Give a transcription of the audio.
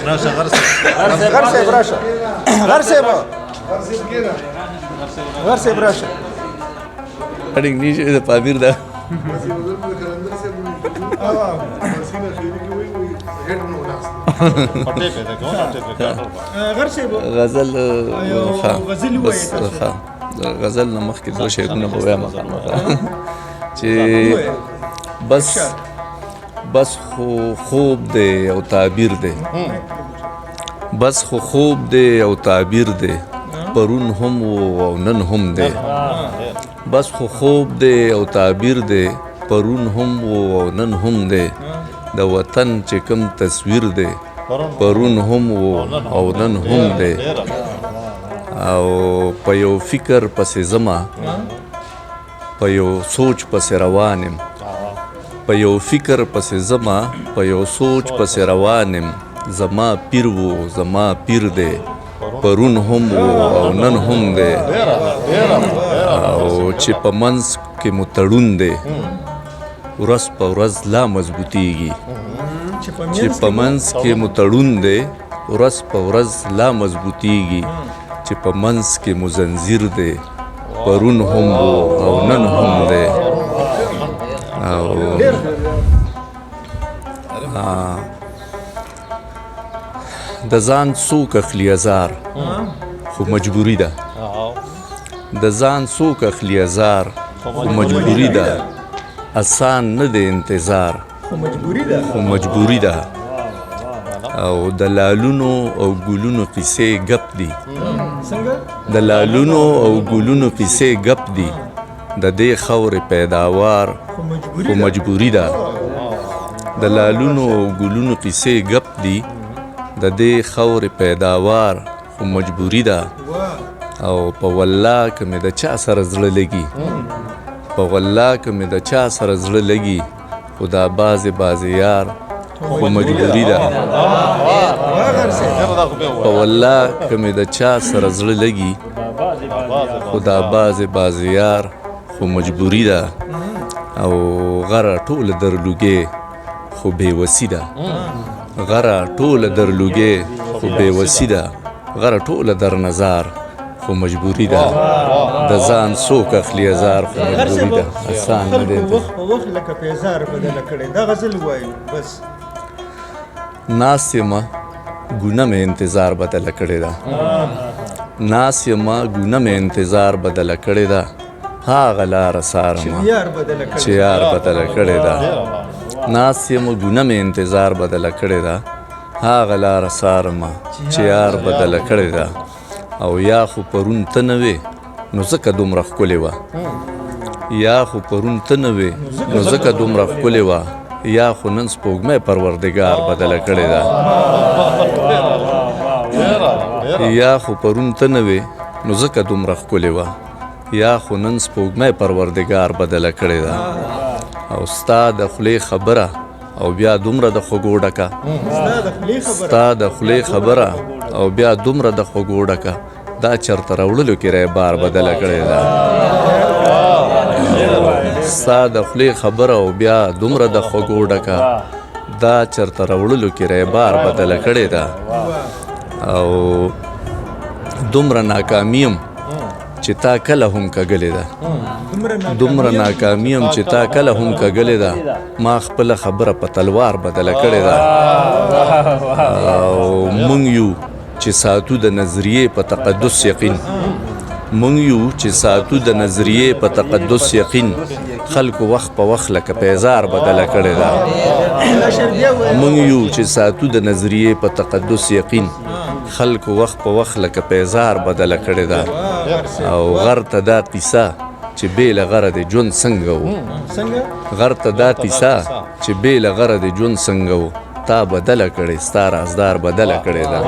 غر صاحب راشه غر صاحب راشه اړینګ نشي د پامیر دا غر صاحب غزل غزل بس غزل نه مخکې دوه شعرونه به وایم چې بس خو خوب دی او تعبیر دی بس خو خوب دی او تعبیر دی پرون هم او نن هم دی بس خو خوب دی او تعبیر دی پرون هم او نن هم دی د وطن چې کوم تصویر دی پرون هم او نن هم دی او په یو فکر پسې زما په یو سوچ پسې روانم په یو فکر پسې زما په یو سوچ پسې روانم زما پیر وو زما پیر دی پرون هم او نن هم دی او چې په منځ کې مو تړون دی ورځ په ورځ لا مضبوطیږي چې په منځ کې مو تړون دی ورځ په ورځ لا مضبوطیږي چې په منځ کې مو زنځیر دی پرون هم او نن هم دی او د ځان څوک اخلي ازار خو مجبوري ده د ځان څوک اخلي ازار خو مجبوري ده آسان نه دی انتظار خو مجبوري ده او د لالونو او ګلونو قصې ګپ دي د لالونو او ګلونو قصې ګپ دي د دې خاورې پیداوار خو مجبوري ده د لالونو او ګلونو قصې ګپ دي د دې خاورې پیداوار خو مجبوري ده او په والله که مې د چا سره زړه لګي په والله که مې د چا سره زړه لګي خو دا بعضې یار خو مجبوري ده په والله که مې د چا سره زړه لګي خو دا بعضې یار خو مجبوري ده او غره ټوله درلوګې خو بېوسي ده غره ټوله درلوګې خو بېوسي ده غره ټوله در نظار خو مجبوري ده د ځان څوک اخلي ازار خو مجبوري ده آسان نه دی وخت په وخت لکه پیزار بدله کړې دا غزل وایي بس ناست یمه ګونه مې انتظار بدله کړې ده ناست یمه ګونه مې انتظار بدله کړې ده هاغه لاره څارمه چې یار بدله کړې ده ناست یمه ګونه مې انتظار بدله کړې ده هاغه لاره څارمه چې یار بدله کړې ده او یا خو پرون ته نه وې نو ځکه دومره ښکلې وه یا خو پرون ته نه وې نو ځکه دومره ښکلې وه یا خو نن سپوږمۍ پروردګار بدله کړې ده یا خو پرون ته نه وې نو ځکه دومره ښکلې وه یا خو نن سپوږمۍ پروردګار بدله کړې ده او ستا د خولې خبره او بیا دومره د خوږو ډکه ستا د خولې خبره او بیا دومره د خوږو ډکه دا چرته راوړلو کې رایبار بدله کړې ده ستا د خولې خبره او بیا دومره د خوږو ډکه دا چرته راوړلو کې رایبار بدله کړې ده او دومره ناکامیم چې تا کله هم کږلې ده دومره ناکامیم چې تا کله هم کږلې ده ما خپله خبره په تلوار بدله کړې ده او موږ یو چې ساتو د نظریې په تقدس یقین موږ یو چې ساتو د نظریې په تقدس یقین خلکو وخت په وخت لکه پیزار بدله کړې ده موږ یو چې ساتو د نظریې په تقدس یقین خلکو وخت په وخت لکه پیزار بدله کړې ده او غر ته دا قیصه چې بې له غره د ژوند څنګه و غر ته دا قیصه چې بې له غره د ژوند څنګه و تا بدله کړې ستا رازدار بدله کړې ده